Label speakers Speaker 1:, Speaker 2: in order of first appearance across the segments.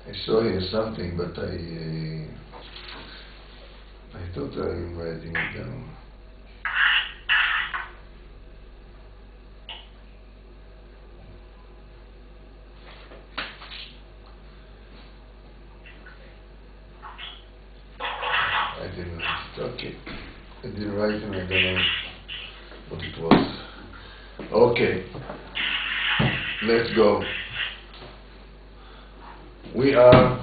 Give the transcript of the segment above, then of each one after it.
Speaker 1: I saw here something, but I thought I'm writing it down. I didn't write it. Okay. I didn't write it and I don't know what it was. Okay. Let's go. We are...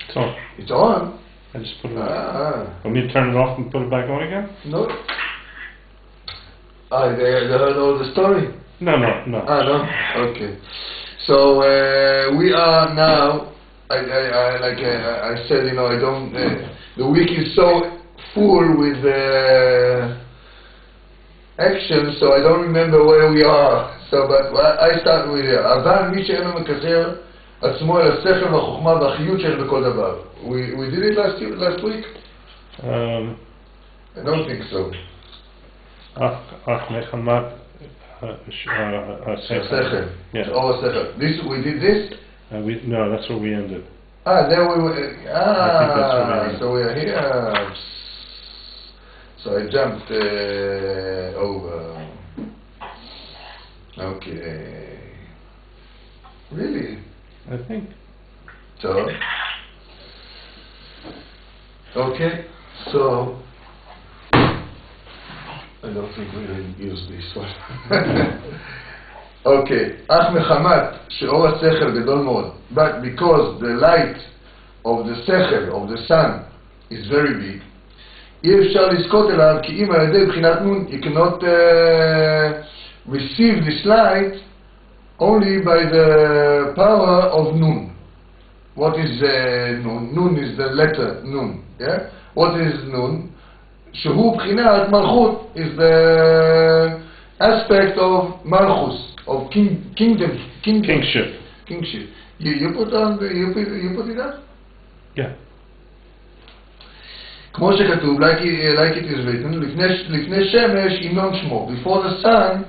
Speaker 2: It's on.
Speaker 1: It's on?
Speaker 2: I just put it on. Want me to turn it off and put it back on again?
Speaker 1: No. They heard all the story?
Speaker 2: No.
Speaker 1: No? Okay. So, we are now, like I said, I don't, the week is so full with action, so I don't remember where we are. So, but I start with here. אבל מי שאינו מקשר עצמו אל השכל והחוכמה והחיות שיש בכל דבר. We did it last week? I don't think so.
Speaker 2: אך מחמת השכל.
Speaker 1: Yeah. All השכל. We did this?
Speaker 2: No, that's where we ended.
Speaker 1: There we were.
Speaker 2: I think that's where we ended.
Speaker 1: So we are here. So I jumped over. Okay. Really?
Speaker 2: I think.
Speaker 1: So. Okay. So. I don't think we will use this one. Okay. אך מחמת שאור השכל גדול מאוד, but because the light of the sechel, of the sun, is very big, אי אפשר לזכות אליו, כי אם על ידי בחינת נון, you cannot receive this light only by the power of nun. What is nun? Nun is the letter nun. Yeah? What is nun? שהוא בחינת מלכות, is the aspect of malchus, of kingship. You put on you put it up?
Speaker 2: Yeah.
Speaker 1: כמו שכתוב, like it is written, לפני שמש ינון שמו. Before the sun,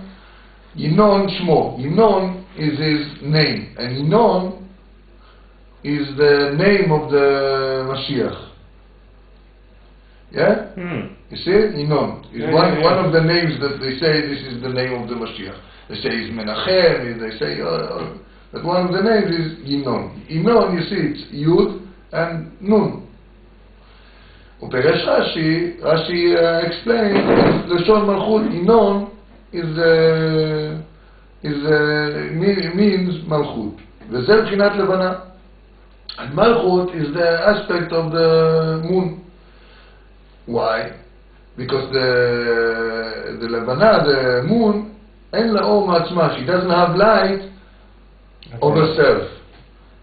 Speaker 1: ינון שמו. ינון is his name, and ינון is the name of the Mashiach. Yeah? You see it? ינון. It's one of the names that they say this is the name of the Mashiach. They say it's Menachem, they say, but one of the names is Yinon. Yinon, you see, it's Yud and Nun. Uperesh Rashi explains, Lashon Malchut, Yinon means Malchut. וזה בחינת לבנה. And Malchut is the aspect of the moon. Why? Because the Levana, the moon, אין לה אור מעצמה, she doesn't have light of herself.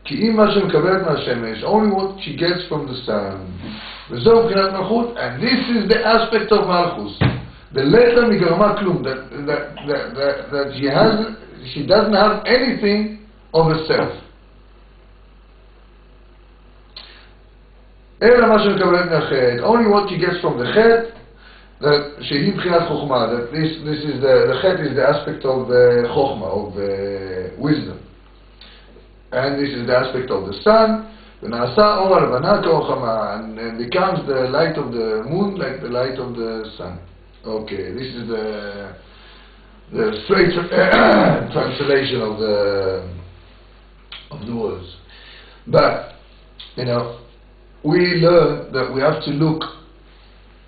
Speaker 1: כי אם מה שמקבלת מהשמש, only what she gets from the sun. וזהו מבחינת מלכות, and this is the aspect of מלכוס. בלטה מגרמה כלום, that she doesn't have anything of herself. אלא מה שמקבלת מהחטא, only what she gets from the חטא, that שהיא בחינת חוכמה, that this is the chet is the aspect of חוכמה, of wisdom, and this is the aspect of the sun, ונעשה אור הלבנה כאור חמה, and becomes the light of the moon like the light of the sun. Okay, this is the straight translation of the words. But we learn that we have to look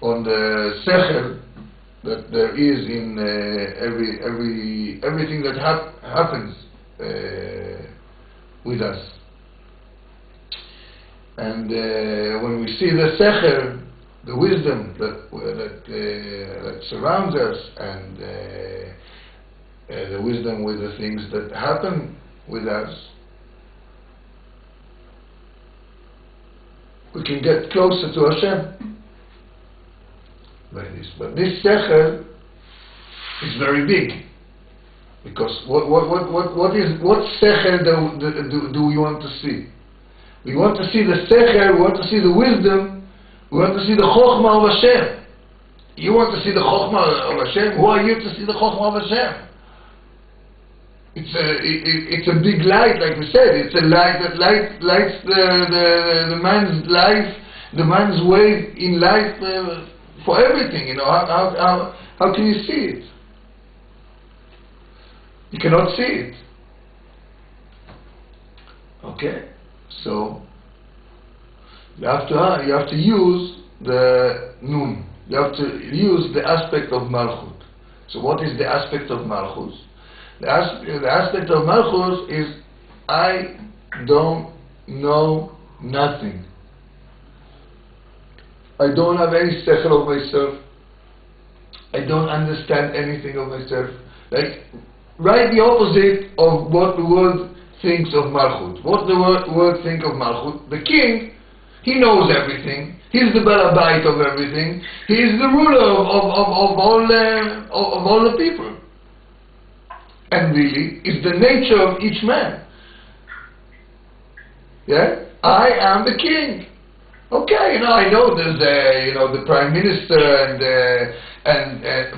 Speaker 1: on the sechel that there is in everything that happens with us. And when we see the sechel, the wisdom that surrounds us, and the wisdom with the things that happen with us, we can get closer to Hashem. Like this. But this sechel is very big, because what sechel do we want to see? We want to see the sechel, we want to see the wisdom, we want to see the chokhmah of Hashem. You want to see the chokhmah of Hashem? Who are you to see the chokhmah of Hashem? It's a big light, like we said. It's a light that lights the man's life, the man's way in life for everything. You know, how can you see it? You cannot see it. Okay, so you have to use the nun. You have to use the aspect of Malchut. So what is the aspect of Malchus? The aspect of Malchus is I don't know nothing. I don't have any sechel of myself. I don't understand anything of myself. Like, right the opposite of what the world thinks of Malchut. What the world thinks of Malchut? The king, he knows everything. He's the balabait of everything. He is the ruler of all the people. And really, it's the nature of each man. Yeah, I am the king. Okay, I know there's the prime minister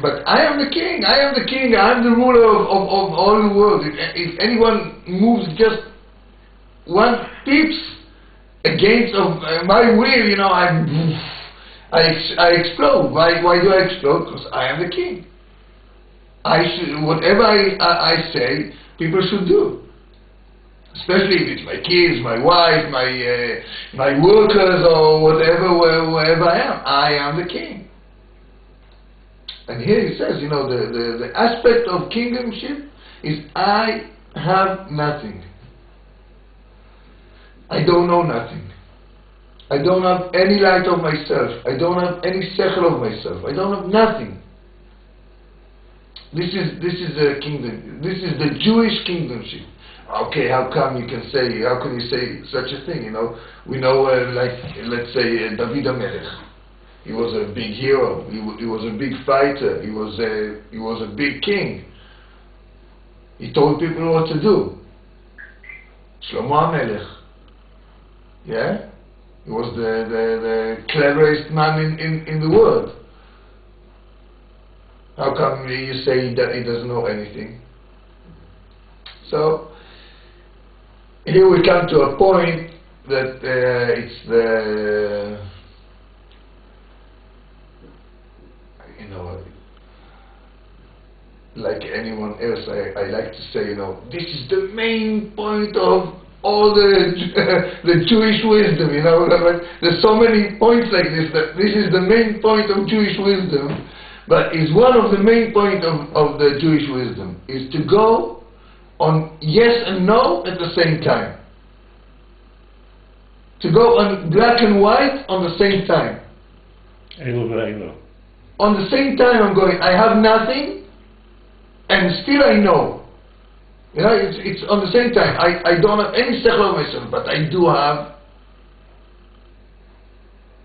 Speaker 1: but I am the king. I am the king. I am the ruler of all the world. If anyone moves just one pips against of my will, I explode. Why do I explode? Because I am the king. Whatever I say, people should do. Especially if it's my kids, my wife, my workers, or wherever I am the king. And here he says, the aspect of kingdomship is I have nothing. I don't know nothing. I don't have any light of myself. I don't have any sechel of myself. I don't have nothing. This is the kingdom. This is the Jewish kingdomship. Okay, how can you say such a thing? We know, let's say David HaMelech. He was a big hero. He was a big fighter. He was a big king. He told people what to do. Shlomo HaMelech. Yeah, he was the cleverest man in the world. How come you say that he doesn't know anything? So here we come to a point that it's the like anyone else, I like to say, this is the main point of all the Jewish wisdom. There's so many points like this, that this is the main point of Jewish wisdom. But is one of the main points of the Jewish wisdom is to go on yes and no at the same time. To go on black and white on the same time. On the same time I'm going, I have nothing and still I know. It's on the same time. I don't have any sechel of myself, but I do have.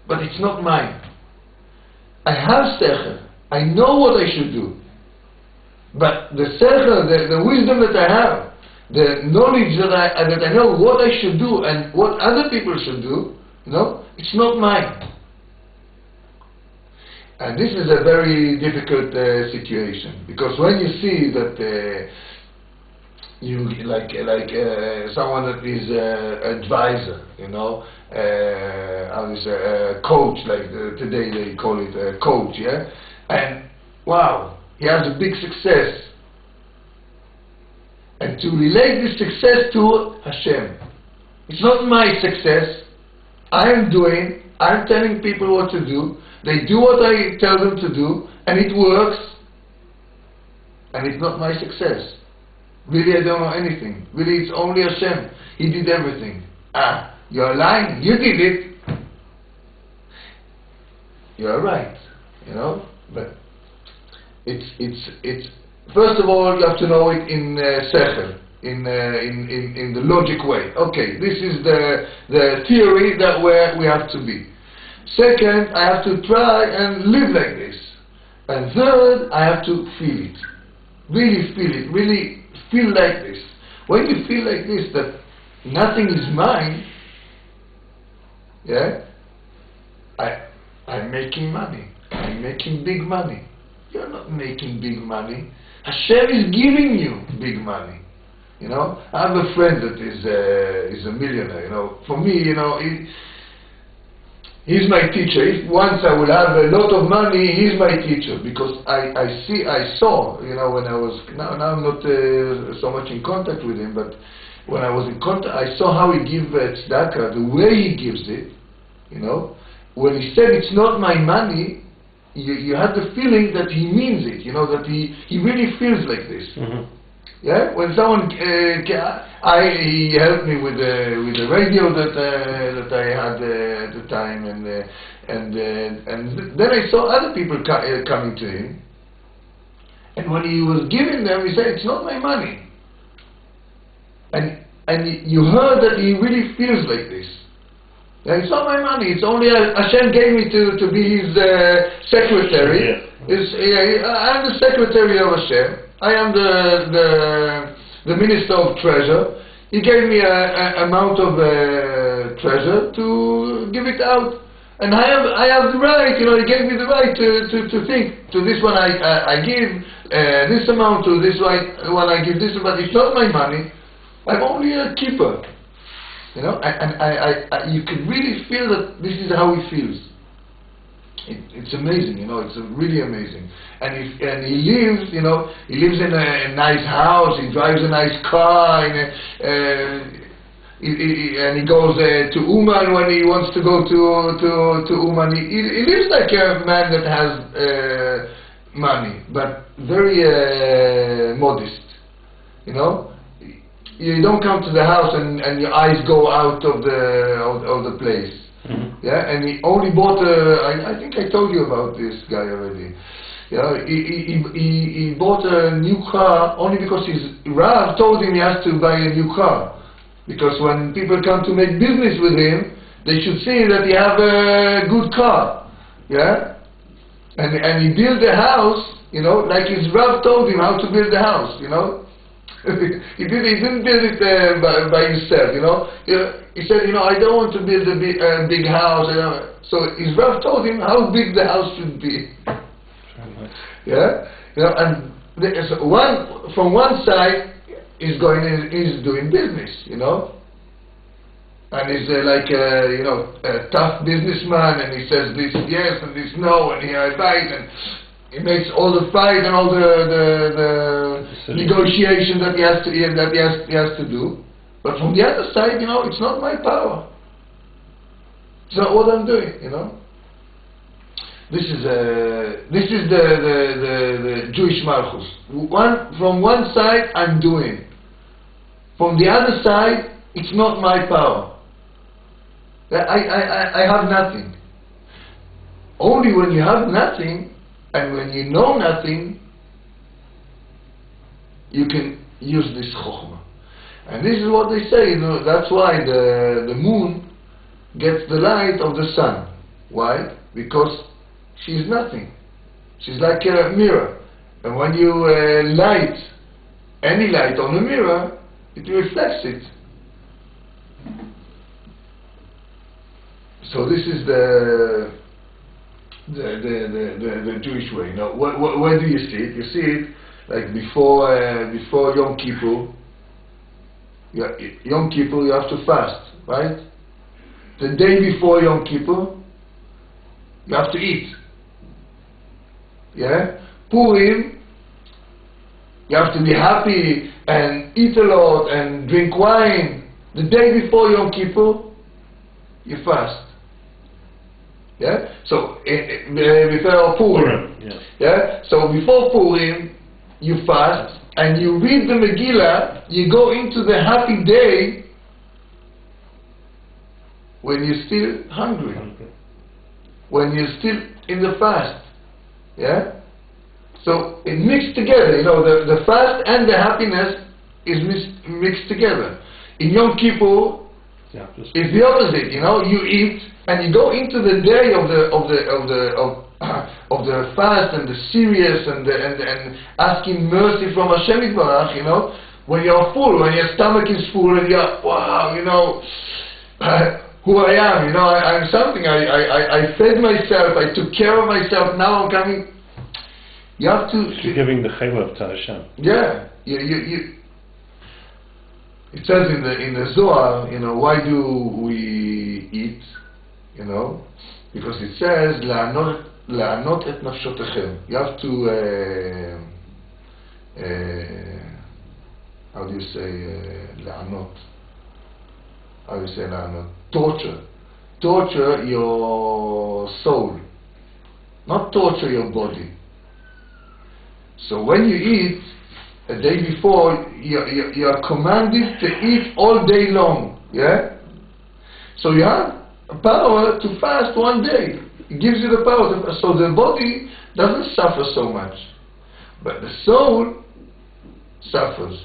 Speaker 1: But it's not mine. I have sechel. I know what I should do. But the sechel, the wisdom that I have, the knowledge that I know what I should do and what other people should do, it's not mine. And this is a very difficult situation, because when you see that you someone that is advisor, how do you say, coach, like today they call it a coach, yeah, and wow, he has a big success, and to relate this success to Hashem. It's not my success. I'm telling people what to do. They do what I tell them to do, and it works, and it's not my success. Really, I don't know anything. Really, it's only Hashem. He did everything. You're lying. You did it. You're right. But it's first of all, you have to know it in sechel, in the logic way. Okay, this is the theory that where we have to be. Second, I have to try and live like this. And third, I have to feel it. Really feel it. Really feel like this. When you feel like this, that nothing is mine, yeah, I'm making money. I'm making big money. You're not making big money. Hashem is giving you big money. You know, I have a friend that is a millionaire. You know, for me, you know, he's my teacher. If once I will have a lot of money, he's my teacher, because I saw, you know, when I was, now I'm not so much in contact with him, but when I was in contact, I saw how he gives tzedakah, the way he gives it, you know. When he said it's not my money, you had the feeling that he means it, you know, that he really feels like this. Yeah, when someone he helped me with the radio that I had at the time, and then I saw other people coming to him, and when he was giving them, he said, "It's not my money," and you heard that he really feels like this. Yeah, it's not my money. It's only Hashem gave me to be his secretary. I'm the secretary of Hashem. I am the minister of treasure. He gave me an amount of treasure to give it out, and I have the right. You know, he gave me the right to think. To this one I give this amount. To this one I give this amount. It's not my money. I'm only a keeper. You know, and you can really feel that this is how he feels. It's amazing, you know. It's really amazing. And he lives, you know, he lives in a nice house. He drives a nice car, and he goes to Uman when he wants to go to Uman. He lives like a man that has money, but very modest. You know, you don't come to the house and your eyes go out of the place. Yeah, and he only bought I think I told you about this guy already. Yeah, he bought a new car only because his Rav told him he has to buy a new car, because when people come to make business with him, they should see that he have a good car. Yeah, and he built a house, you know, like his Rav told him how to build a house. You know, he didn't build it by himself. You know. He said, you know, I don't want to build a big house. You know. So his Rav told him how big the house should be. Yeah, you know, and from one side he's doing business, you know, and he's like you know, a tough businessman, and he says this yes and this no, and here I fight, and he makes all the fight and all the negotiation that he has to do. But from the other side, you know, it's not my power. It's not what I'm doing, you know. This is the Jewish Malchus. From one side, I'm doing. From the other side, it's not my power. I have nothing. Only when you have nothing, and when you know nothing, you can use this chokhmah. And this is what they say, you know, that's why the moon gets the light of the sun. Why? Because she's nothing. She's like a mirror. And when you light any light on a mirror, it reflects it. So this is the Jewish way. You know, where do you see it? You see it like before Yom Kippur. Yom Kippur, you have to fast, right? The day before Yom Kippur, you have to eat. Yeah? Purim, you have to be happy and eat a lot and drink wine. The day before Yom Kippur, you fast. Yeah? So, before Purim. Yeah? So, before Purim, you fast. And you read the Megillah, you go into the happy day when you're still hungry, when you're still in the fast. Yeah? So it mixed together, you know, the fast and the happiness is mixed together. In Yom Kippur, it's the opposite, you know, you eat and you go into the day of the fast and the serious and asking mercy from Hashem Yitbarach, you know, when you're full, when your stomach is full and you're, wow, you know, who I am, you know, I'm something, I fed myself, I took care of myself, now I'm coming. You have to...
Speaker 2: You're giving the chaylev to Hashem.
Speaker 1: Yeah, it says in the Zohar, you know, why do we eat? You know, because it says la'anot et nafshotechem. You have to how do you say la'anot? How do you say la'anot? Torture your soul, not torture your body. So when you eat a day before, you are commanded to eat all day long. Yeah. So you have power to fast one day. It gives you the power to fast. So the body doesn't suffer so much, but the soul suffers.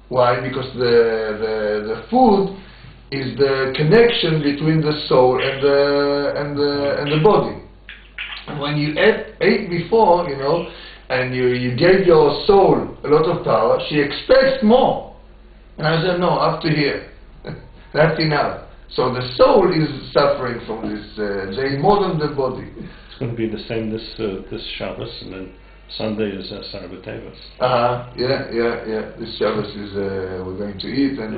Speaker 1: Why? Because the food is the connection between the soul and the body. And when you ate before, you know, and you gave your soul a lot of power, she expects more. And I said, no, up to here. That's enough. So the soul is suffering from this day more than the body.
Speaker 2: It's going to be the same this Shabbos, and then Sunday is Sarbatevas.
Speaker 1: Yeah. This Shabbos is we're going to eat, and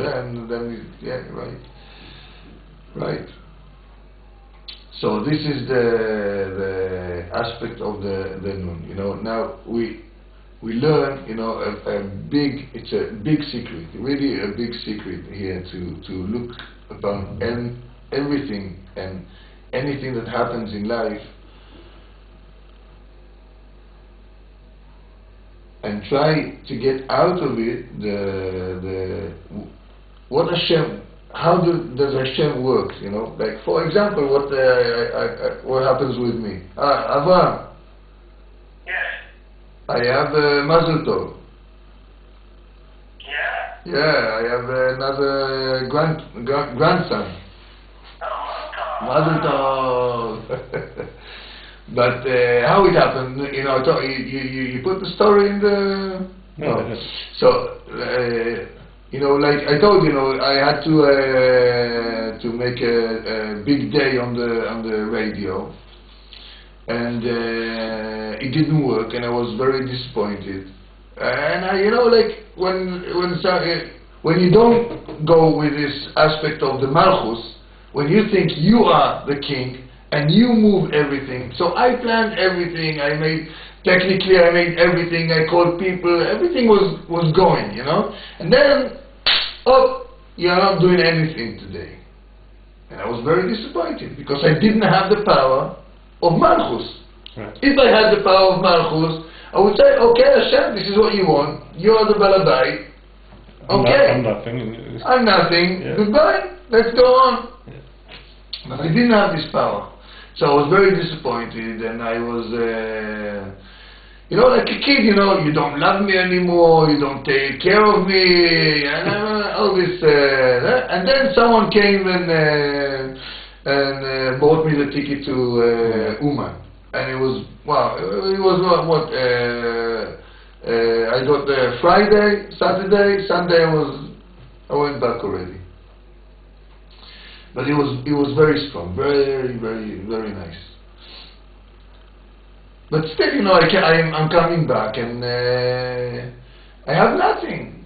Speaker 1: then right. So this is the aspect of the noon. You know, now we learn, you know, it's a big secret, really a big secret here to look upon everything and anything that happens in life and try to get out of it what Hashem. How does Hashem work? You know, like for example, what happens with me? Avraham.
Speaker 3: Yes.
Speaker 1: I have Mazel Tov.
Speaker 3: Yeah.
Speaker 1: Yeah, I have another grandson.
Speaker 3: Oh,
Speaker 1: Mazel Tov. But how it happened? You know, you put the story in the.
Speaker 2: No.
Speaker 1: So. You know, like I told you, know, I had to make a big day on the radio, and it didn't work, and I was very disappointed. And I, you know, like when you don't go with this aspect of the Malchus, when you think you are the king and you move everything. So I planned everything. I made everything. I called people. Everything was going, you know. And then, you are not doing anything today. And I was very disappointed because I didn't have the power of Malchus.
Speaker 2: Right.
Speaker 1: If I had the power of Malchus, I would say, okay, Hashem, this is what you want. You are the Balabai. Okay.
Speaker 2: I'm nothing.
Speaker 1: I'm nothing.
Speaker 2: Yeah.
Speaker 1: Goodbye. Let's go on.
Speaker 2: Yeah.
Speaker 1: But I didn't have this power. So I was very disappointed, and I was, you know, like a kid, you know, you don't love me anymore, you don't take care of me, and all this. And then someone came and bought me the ticket to Uman. And it was, wow, it was what I got there Friday, Saturday, Sunday I went back already. But it was very strong, very, very, very nice. But still, you know, I'm coming back and I have nothing.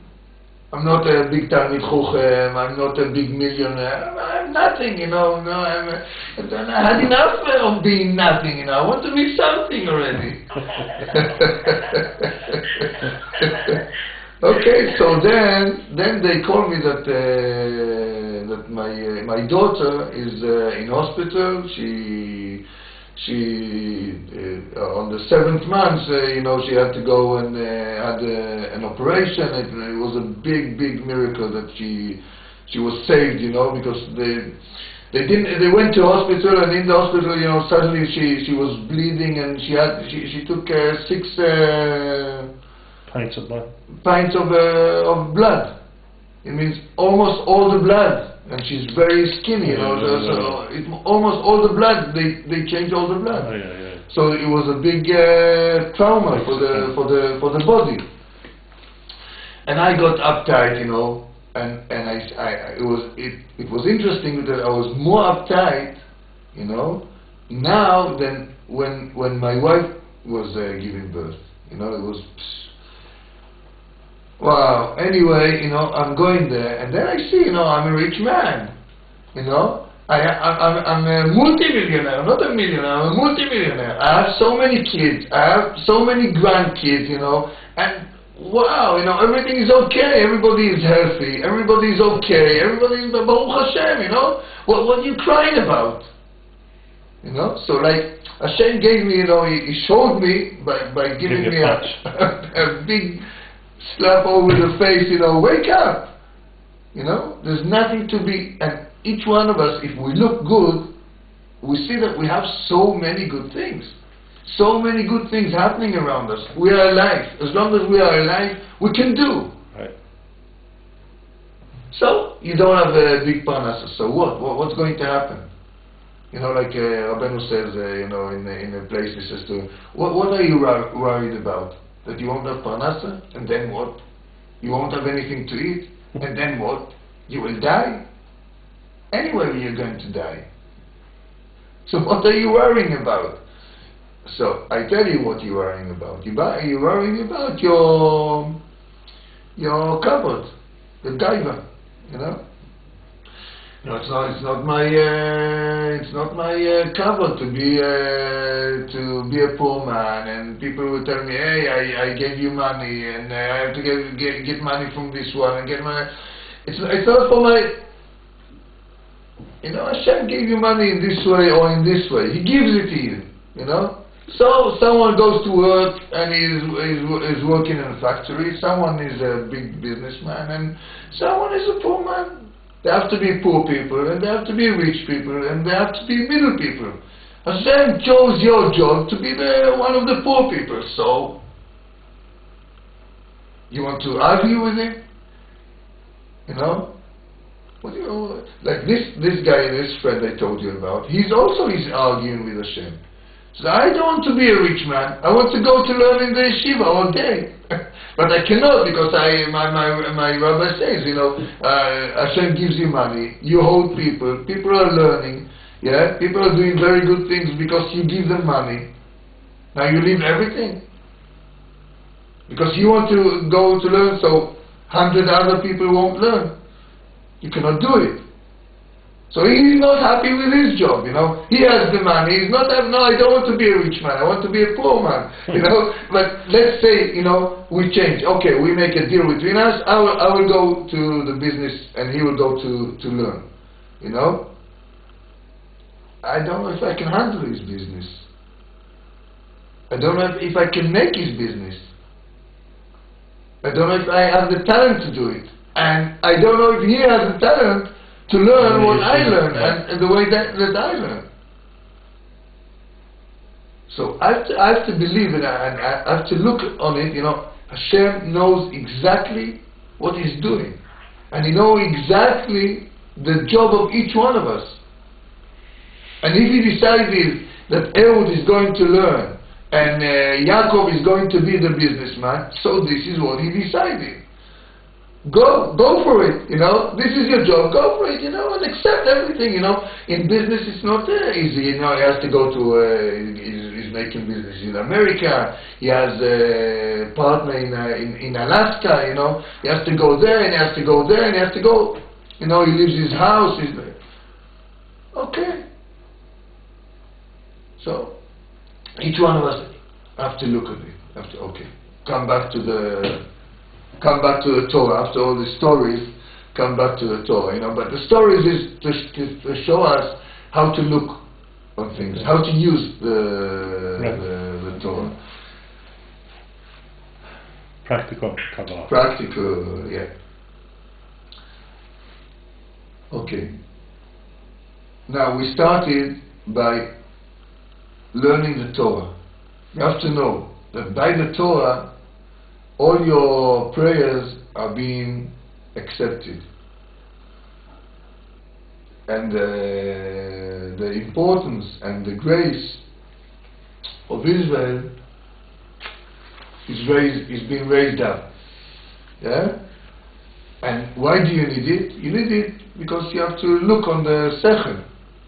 Speaker 1: I'm not a big Talmid Chochem, I'm not a big millionaire, I'm nothing, you know. No, I had enough of being nothing, you know. I want to be something already. Okay, so then they called me that my daughter is in hospital. She on the 7th month, you know, she had to go and had an operation. It was a big miracle that she was saved, you know, because they went to hospital, and in the hospital, you know, suddenly she was bleeding, and she took 6
Speaker 2: pints of blood.
Speaker 1: Pints of blood. It means almost all the blood. And she's very skinny, you know. So almost all the blood, they changed all the blood. So it was a big trauma for the body. And I got uptight, you know, and it was interesting that I was more uptight, you know, now than when my wife was giving birth. You know, it was Wow. Anyway, I'm going there, and then I see, I'm a rich man. I'm a multi-millionaire, not a millionaire, I'm a multi-millionaire. I have so many kids, I have so many grandkids, and wow, everything is okay, everybody is healthy, everybody is okay, everybody is Baruch Hashem, what are you crying about? So like, Hashem gave me, he showed me by giving me a big slap over the face, wake up, there's nothing to be, and each one of us, if we look good, we see that we have so many good things. So many good things happening around us. We are alive. As long as we are alive, we can do.
Speaker 2: Right.
Speaker 1: So, you don't have a big parnasa. So what? What's going to happen? Like Rabbeinu says, in a place, he says to him, what are you worried about? That you won't have parnasa? And then what? You won't have anything to eat? And then what? You will die? Anyway, you're going to die. So what are you worrying about? So I tell you what you're worrying about. You're worrying about your cupboard, the gaiva. It's not my cupboard to be a poor man, and people will tell me, hey, I gave you money, and I have to get money from this one and get money. It's not for my. Hashem gave you money in this way or in this way. He gives it to you, So someone goes to work and is working in a factory. Someone is a big businessman and someone is a poor man. There have to be poor people and there have to be rich people and there have to be middle people. Hashem chose your job to be one of the poor people. So, you want to argue with him? Like this guy, this friend I told you about, he's arguing with Hashem. So I don't want to be a rich man. I want to go to learn in the yeshiva all day. But I cannot because my rabbi says, Hashem gives you money, you hold people are learning, people are doing very good things because you give them money. Now you leave everything. Because you want to go to learn, so 100 other people won't learn. You cannot do it. So he's not happy with his job, He has the money. He's not, no, I don't want to be a rich man. I want to be a poor man, But let's say, we change. Okay, we make a deal between us. I will go to the business and he will go to learn, I don't know if I can handle his business. I don't know if I can make his business. I don't know if I have the talent to do it. And I don't know if he has the talent to learn what I learn and the way that I learn. So I have to believe it and I have to look on it, Hashem knows exactly what He's doing. And He knows exactly the job of each one of us. And if He decided that Ehud is going to learn and Yaakov is going to be the businessman, so this is what He decided. Go for it, this is your job, go for it, and accept everything, In business it's not easy, He has to go to, he's making business in America, he has a partner in Alaska, he has to go there, and he has to go there, and he has to go, he leaves his house, okay. So, each one of us have to look at it, come back to the Torah. After all the stories, come back to the Torah, But the stories is to show us how to look on things, how to use the Torah.
Speaker 2: Practical Kabbalah.
Speaker 1: Practical, yeah. Okay. Now we started by learning the Torah. You have to know that by the Torah, all your prayers are being accepted. And the importance and the grace of Israel is being raised up. Yeah? And why do you need it? You need it because you have to look on the sechel.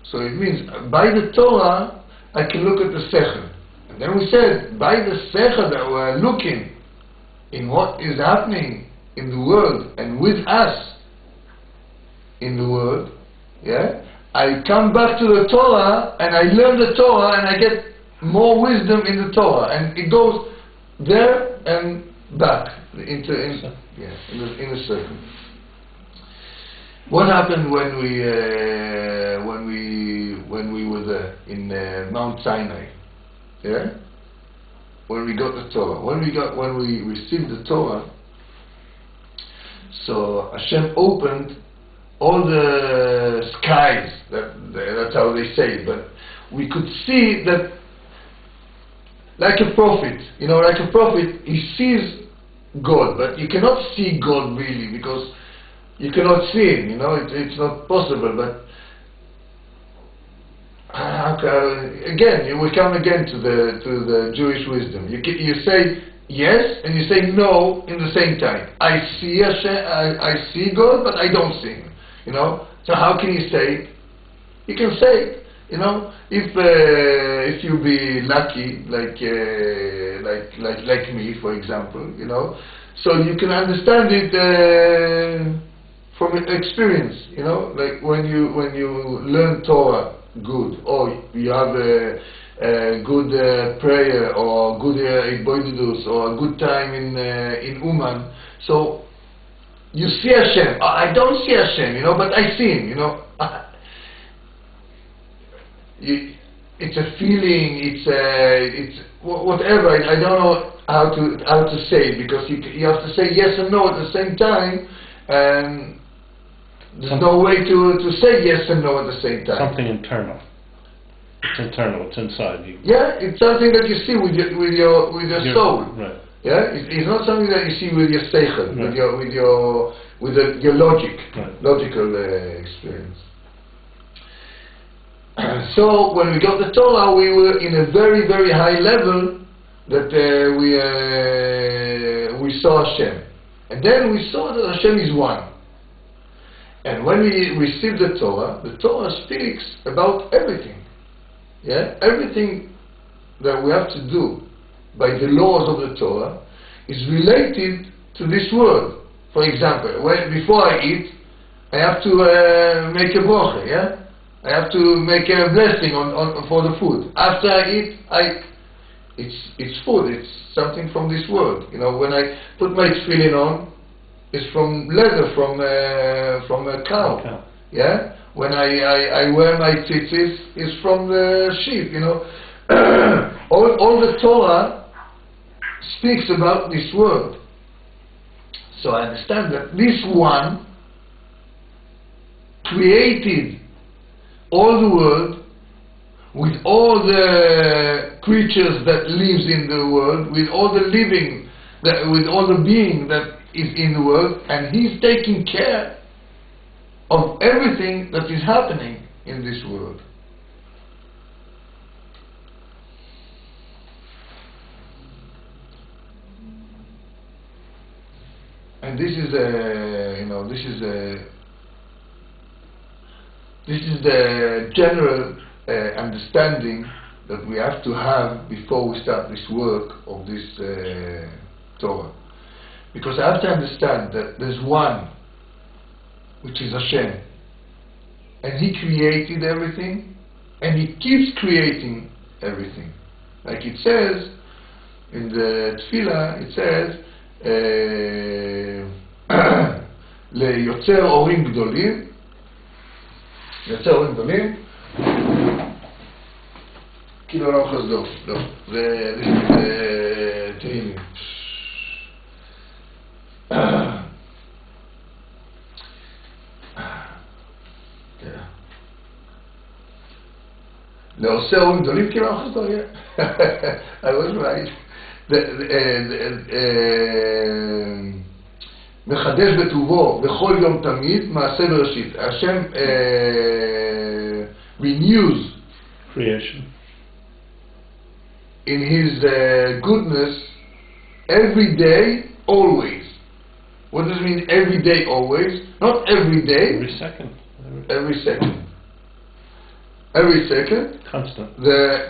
Speaker 1: So it means by the Torah I can look at the sechel. And then we said by the sechel that we're looking in what is happening in the world and with us in the world, yeah, I come back to the Torah and I learn the Torah and I get more wisdom in the Torah, and it goes there and back in a circle. What happened when we were there in Mount Sinai? Yeah, when we got the Torah, when we received the Torah, so Hashem opened all the skies. That's how they say it. But we could see that, like a prophet, like a prophet, he sees God, but you cannot see God really because you cannot see him. It's not possible. But again, we come again to the Jewish wisdom. You say yes and you say no in the same time. I see Hashem, I see God, but I don't see him. So how can you say it? You can say it. If you be lucky, like me, for example, so you can understand it from experience. Like when you learn Torah good, or you have a good prayer, or good Itboidedus, or a good time in Uman. So you see Hashem. I don't see Hashem, but I see him. It's a feeling. It's whatever. I don't know how to say it, because you have to say yes and no at the same time, and there's no way to say yes and no at the same time.
Speaker 2: Something internal. It's internal. It's inside you.
Speaker 1: Yeah, it's something that you see with your soul.
Speaker 2: Right.
Speaker 1: Yeah, it's not something that you see with your seichel,
Speaker 2: Right.
Speaker 1: with your logic,
Speaker 2: Right.
Speaker 1: logical experience. So when we got the Torah, we were in a very, very high level that we saw Hashem, and then we saw that Hashem is one. And when we received the Torah speaks about everything. Yeah, everything that we have to do by the laws of the Torah is related to this world. For example, before I eat, I have to make a bracha, yeah? I have to make a blessing for the food. After I eat, it's food, it's something from this world. When I put my tefillin on, it's from leather, from a cow.
Speaker 2: Okay.
Speaker 1: Yeah? When I wear my tzitzis, it's from the sheep, all the Torah speaks about this world. So I understand that this one created all the world with all the creatures that lives in the world, with all the living, with all the being that is in the world, and he's taking care of everything that is happening in this world. And this is the general understanding that we have to have before we start this work of this Torah. Because I have to understand that there's one, which is Hashem, and He created everything, and He keeps creating everything. Like it says in the Tefillah, it says, ליוצר אורים גדולים, יוצר אורים גדולים, כאילו לא חסדו, לא, זה תהילים. לעושה אורים גדולים, כאילו לא חסדו, I was right. מחדש בטובו בכל יום תמיד מעשה בראשית. השם renews
Speaker 2: creation
Speaker 1: in his goodness every day, always. What does it mean every day, always? Not every day.
Speaker 2: every second.
Speaker 1: Every second. Every second.
Speaker 2: Constant.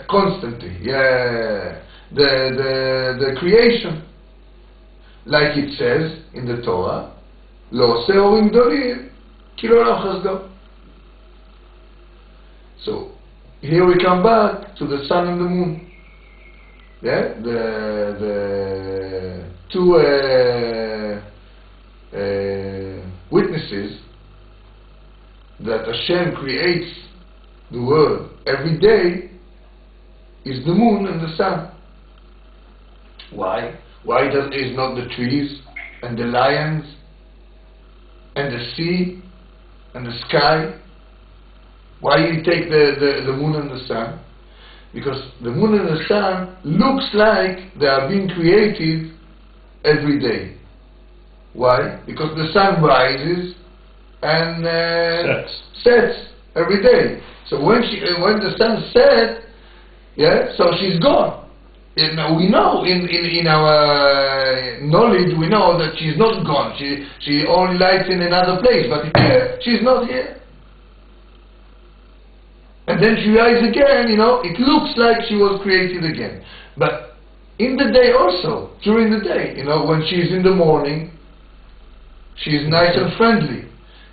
Speaker 1: Constantly. Yeah. The creation. like it says in the Torah, לא עושה אורים גדולים, כי לעולם חסדו. So, here we come back to the sun and the moon. Yeah, the two witnesses that Hashem creates the world every day is the moon and the sun. Why? Why is not the trees and the lions and the sea and the sky? Why you take the moon and the sun? Because the moon and the sun looks like they are being created every day. Why? Because the sun rises and sets every day. So when the sun sets, yeah, so she's gone. And we know in our knowledge, we know that she's not gone. She only lights in another place, but here she's not here. And then she rises again, you know, it looks like she was created again. But in the day also, during the day, you know, when she's in the morning, she's nice and friendly,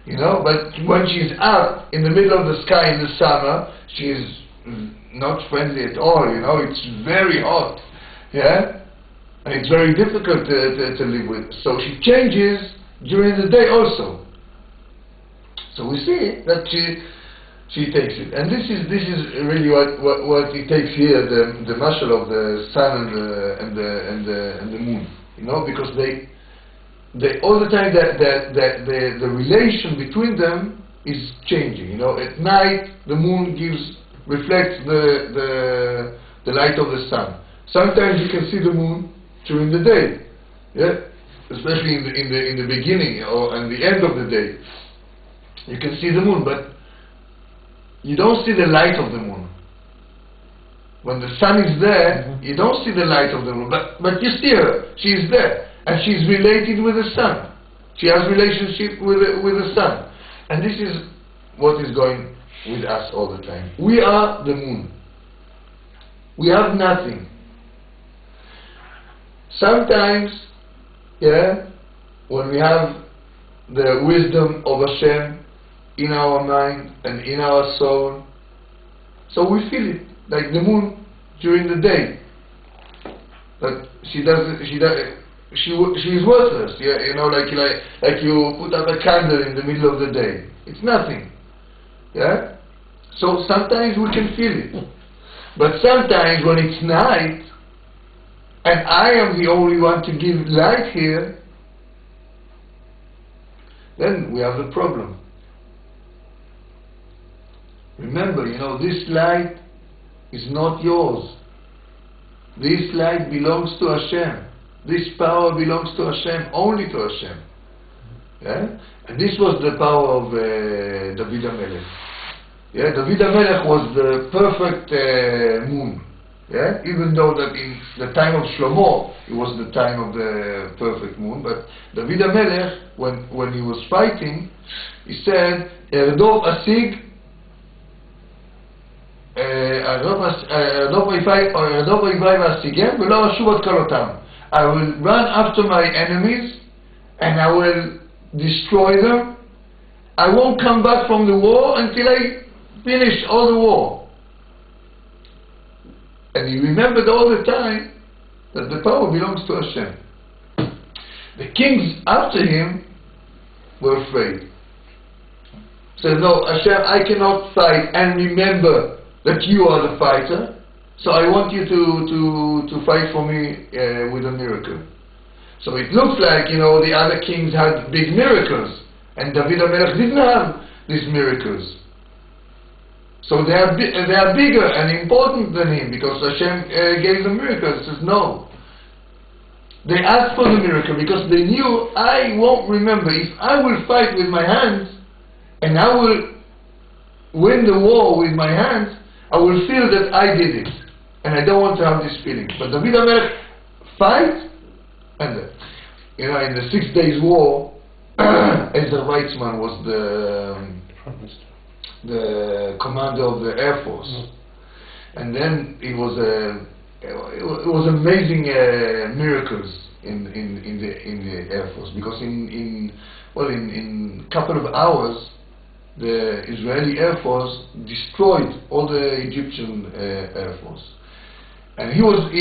Speaker 1: you know, but when she's up in the middle of the sky in the summer, she's not friendly at all, you know, it's very hot, yeah, and it's very difficult to live with. So she changes during the day also. So we see that she takes it, and this is really what it takes here, the mashal of the sun and the moon, you know, because they all the time the relation between them is changing, you know. At night the moon reflects the light of the sun. Sometimes you can see the moon during the day, yeah, especially in the beginning or at the end of the day. You can see the moon, but you don't see the light of the moon. When the sun is there, you don't see the light of the moon, but you see her. She is there, and she's related with the sun. She has relationship with the sun, and this is what is going with us all the time. We are the moon. We have nothing. Sometimes, yeah, when we have the wisdom of Hashem in our mind and in our soul, so we feel it like the moon during the day. But she is worthless. Yeah, you know, like you put up a candle in the middle of the day. It's nothing. Yeah. So sometimes we can feel it, but sometimes when it's night and I am the only one to give light here, then we have a problem. Remember, you know, this light is not yours. This light belongs to Hashem. This power belongs to Hashem, only to Hashem. Yeah? And this was the power of David HaMelech. Yeah? David HaMelech was the perfect moon. Yeah? Even though that in the time of Shlomo, it was the time of the perfect moon. But David HaMelech, when he was fighting, he said, Erdov Asig, I will run after my enemies and I will destroy them. I won't come back from the war until I finish all the war. And he remembered all the time that the power belongs to Hashem. The kings after him were afraid. Said, no, Hashem, I cannot fight and remember that you are the fighter, so I want you to fight for me with a miracle. So it looks like, you know, the other kings had big miracles, and David HaMelech didn't have these miracles. So they are bigger and important than him, because Hashem gave them miracles. He says, no. They asked for the miracle because they knew, I won't remember. If I will fight with my hands, and I will win the war with my hands, I will feel that I did it, and I don't want to have this feeling. But David HaMelech fight, and you know, in the 6 Days War, Ezra Weizmann was the commander of the Air Force, and then it was amazing miracles in the Air Force, because in couple of hours the Israeli Air Force destroyed all the Egyptian Air Force. And he wasn't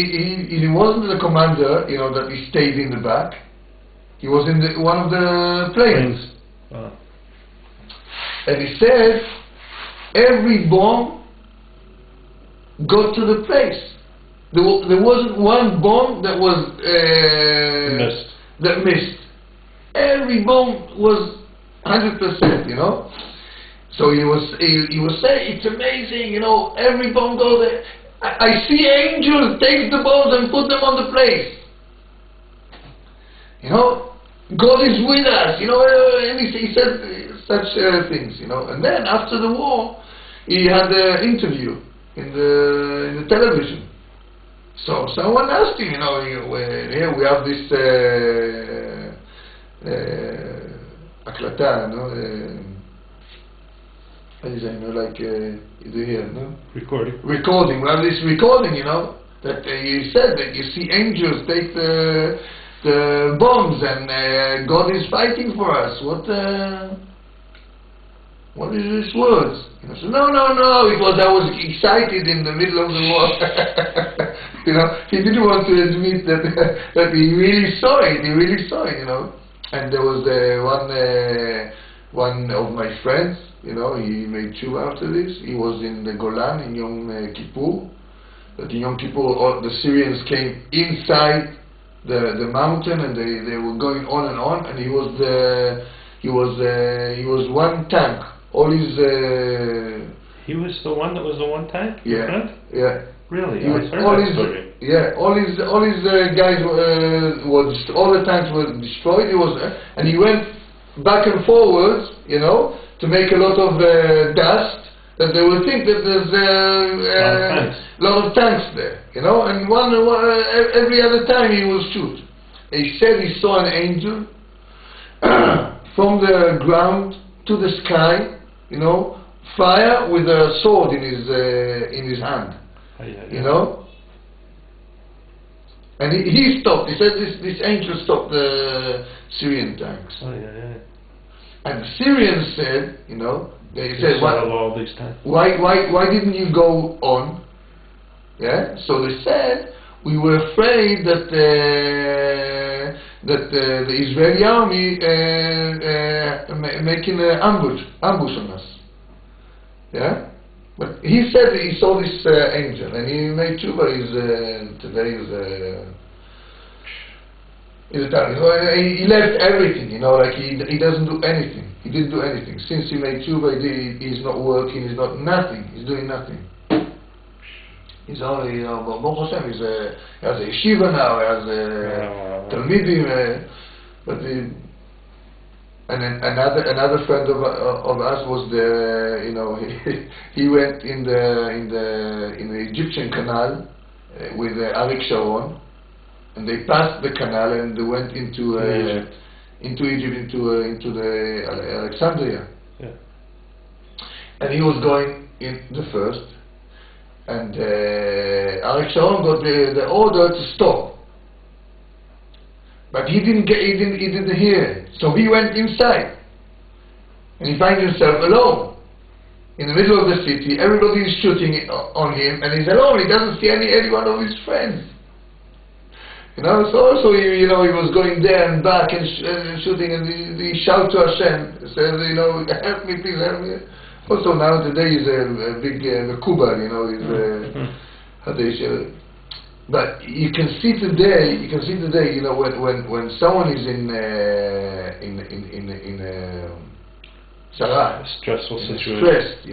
Speaker 1: the commander, that he stayed in the back. He was in one of the planes. And he said every bomb got to the place. There wasn't one bomb that was missed. Every bomb was 100%, So he was saying, it's amazing, every bomb goes there. I see angels take the bombs and put them on the place. God is with us, and he said such things, And then after the war, he had an interview in the television. So someone asked him, here we have this הקלטה, like you do here, no?
Speaker 2: Recording.
Speaker 1: We have this recording, that you said that you see angels take the bombs and God is fighting for us. What is these words? So no, it was, I was excited in the middle of the war. He didn't want to admit that he really saw it. And there was one of my friends, he made tshuva after this. He was in the Golan in Yom Kippur. That in Yom Kippur, the Syrians came inside the mountain, and they were going on, and he was one tank. All his
Speaker 2: he was the one that was the one tank?
Speaker 1: Yeah.
Speaker 2: Really?
Speaker 1: All his guys all the tanks were destroyed. And he went back and forwards, to make a lot of dust, that they would think that there's a lot of tanks there, and every other time he will shoot. He said he saw an angel from the ground to the sky, fire with a sword in his hand, And he stopped. He said this angel stopped the Syrian tanks. And the Syrians said, they said,
Speaker 2: all these tanks.
Speaker 1: Why didn't you go on? Yeah. So they said, we were afraid that the Israeli army making an ambush on us. Yeah. But he said he saw this angel, and he made tshuva. Today is a time. He left everything, like he doesn't do anything. He didn't do anything. Since he made tshuva, he's not working, he's not nothing. He's doing nothing. He's only, Baruch Hashem, he has a yeshiva now, he has a talmidim, but and then another friend of us was he went in the Egyptian Canal with Arik Sharon, and they passed the canal and they went into Egypt, into the Alexandria.
Speaker 2: Yeah.
Speaker 1: And he was going in the first, and Arik Sharon got the order to stop. But he didn't hear it. So he went inside. And he finds himself alone. In the middle of the city, everybody is shooting on him, and he's alone. He doesn't see any one of his friends. So also he was going there and back and shooting, and he shout to Hashem, says, help me, please help me. Also now today he's a big Mekubar, but you can see today, when someone is in
Speaker 2: stressful situation,
Speaker 1: stressed,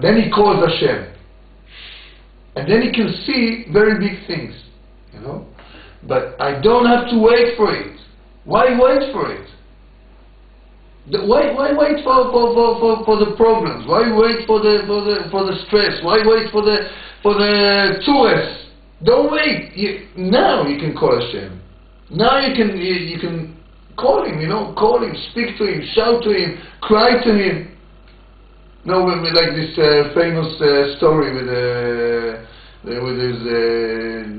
Speaker 1: then he calls Hashem, and then he can see very big things, But I don't have to wait for it. Why wait for it? Why wait for the problems? Why wait for the stress? Why wait for the tourists? Don't wait. Now you can call Hashem. Now you can call him. Call him, speak to him, shout to him, cry to him. Like this famous story with There were these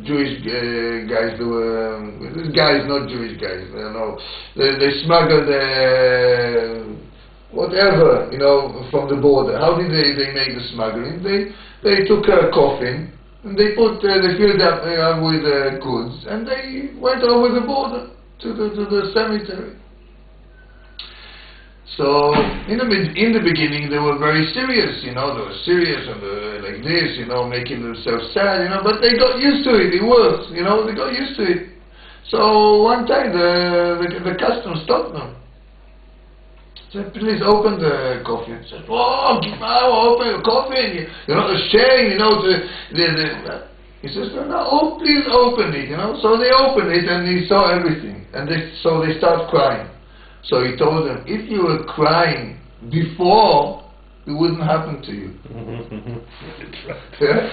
Speaker 1: Jewish guys. There were these guys, not Jewish guys. You know, they smuggled whatever, you know, from the border. How did they make the smuggling? They took a coffin and they filled up with goods, and they went over the border to the cemetery. So in the beginning they were very serious, you know, they were serious and like this, you know, making themselves sad, you know, but they got used to it. It worked, you know, they got used to it. So one time the customs stopped them. Said, please open the coffin. Said, oh, open the coffin. You're not ashamed, you know. He says, no, please open it, you know. So they opened it and he saw everything. And so they start crying. So he told them, if you were crying before, it wouldn't happen to you. Yeah?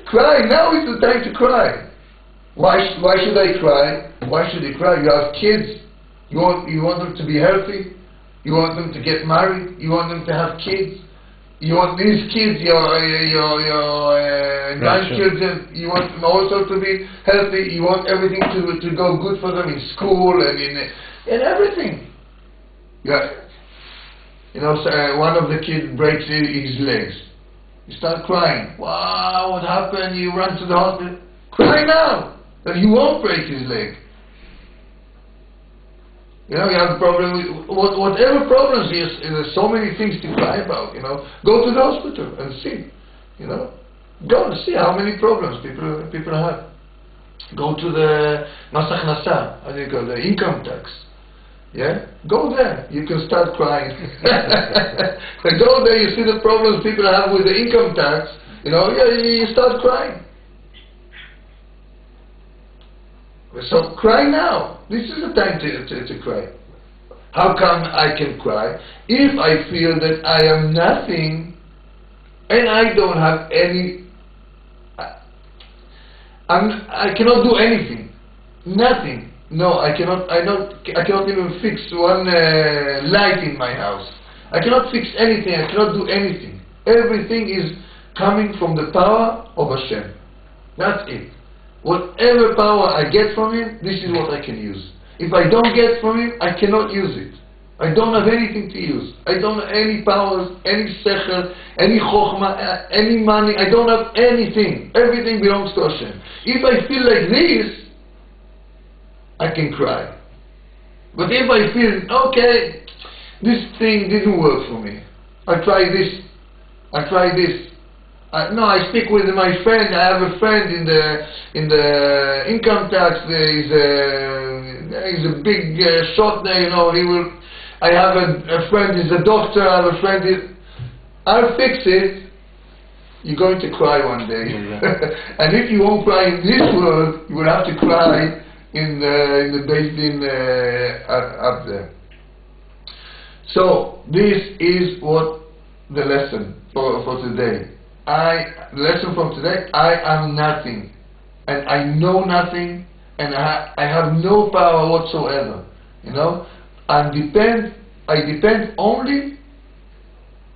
Speaker 1: Crying, now is the time to cry. Why should I cry? Why should you cry? You have kids. You want them to be healthy. You want them to get married. You want them to have kids. You want these kids, your grandchildren. You want them also to be healthy. You want everything to go good for them in school and in everything. Yeah. You know, so, one of the kids breaks his legs. You start crying. Wow, what happened? You run to the hospital. Cry now that you won't break his leg. You know, you have a problem with whatever problems, there's so many things to cry about, you know. Go to the hospital and see, you know. Go and see how many problems people have. Go to the Mas הכנסה, how do you call it, the income tax. Yeah? Go there, you can start crying. Go there, you see the problems people have with the income tax, you know, you start crying. So cry now. This is the time to cry. How come I can cry? If I feel that I am nothing and I don't have any, I cannot do anything. Nothing. No, I cannot even fix one light in my house. I cannot fix anything. I cannot do anything. Everything is coming from the power of Hashem. That's it. Whatever power I get from Him, this is what I can use. If I don't get from Him, I cannot use it. I don't have anything to use. I don't have any powers, any sechel, any chokhmah, any money. I don't have anything. Everything belongs to Hashem. If I feel like this, I can cry. But if I feel, okay, this thing didn't work for me. I try this. I try this. I speak with my friend. I have a friend in the income tax. He's a big shot there. You know, I have a friend. He's a doctor. I have a friend. I'll fix it. You're going to cry one day, and if you won't cry in this world, you will have to cry in the Beis Din up there. So this is what the lesson for today. The lesson from today, I am nothing, and I know nothing, and I have no power whatsoever, you know. I depend only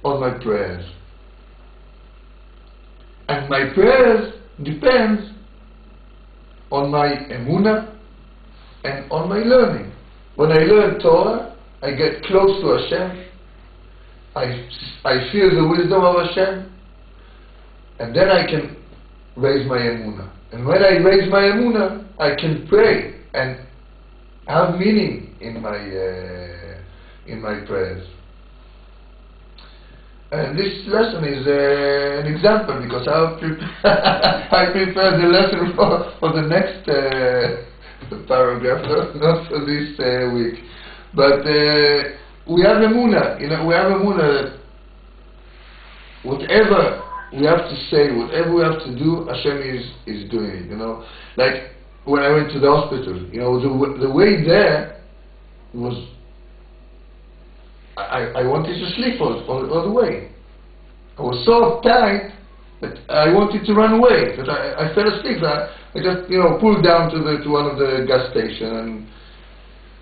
Speaker 1: on my prayers, and my prayers depends on my emunah and on my learning. When I learn Torah, I get close to Hashem. I feel the wisdom of Hashem. And then I can raise my emunah. And when I raise my emunah, I can pray and have meaning in my prayers. And this lesson is an example, because I prepared the lesson for the next paragraph, not for this week. But we have emunah. You know, we have emunah that whatever we have to say, whatever we have to do, Hashem is doing it, you know. Like when I went to the hospital, you know, the way there was, I wanted to sleep all the way. I was so tight that I wanted to run away, that I fell asleep. I just, you know, pulled down to one of the gas stations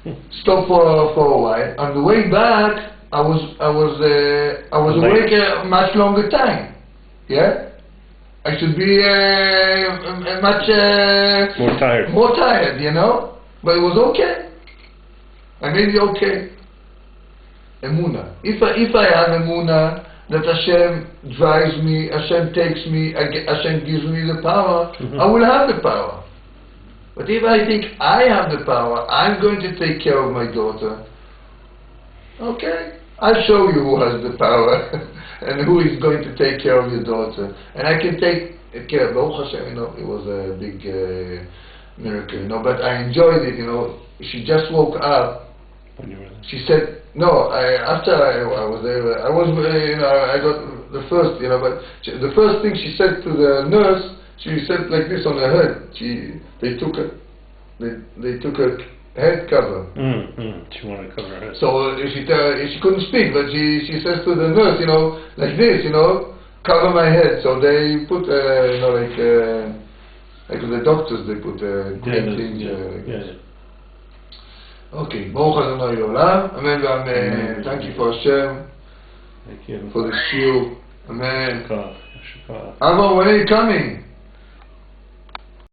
Speaker 1: and stopped for a while. On the way back, I was awake a much longer time. Yeah? I should be much
Speaker 2: More tired.
Speaker 1: you know. But it was okay. I made it okay. Emunah. If I have emunah that Hashem drives me, Hashem takes me, Hashem gives me the power, I will have the power. But if I think I have the power, I'm going to take care of my daughter. Okay, I'll show you who has the power and who is going to take care of your daughter. And I can take care. Baruch Hashem, you know, it was a big miracle, you know. But I enjoyed it, you know. She just woke up.
Speaker 2: When you were there.
Speaker 1: She said, no, after I was there, I was, you know, I got the first, you know, but the first thing she said to the nurse, she said like this on her head. They took her head cover.
Speaker 2: She wanted to cover her head.
Speaker 1: So she couldn't speak, but she says to the nurse, you know, like this, you know, cover my head. So they put, you know, like the doctors, they put green things. Okay, Baruch Adonai Olam, Amen v'Amen. Thank you for Hashem,
Speaker 2: Thank you.
Speaker 1: for the shiur. Amen.
Speaker 2: Shukah.
Speaker 1: Avon, when are you coming?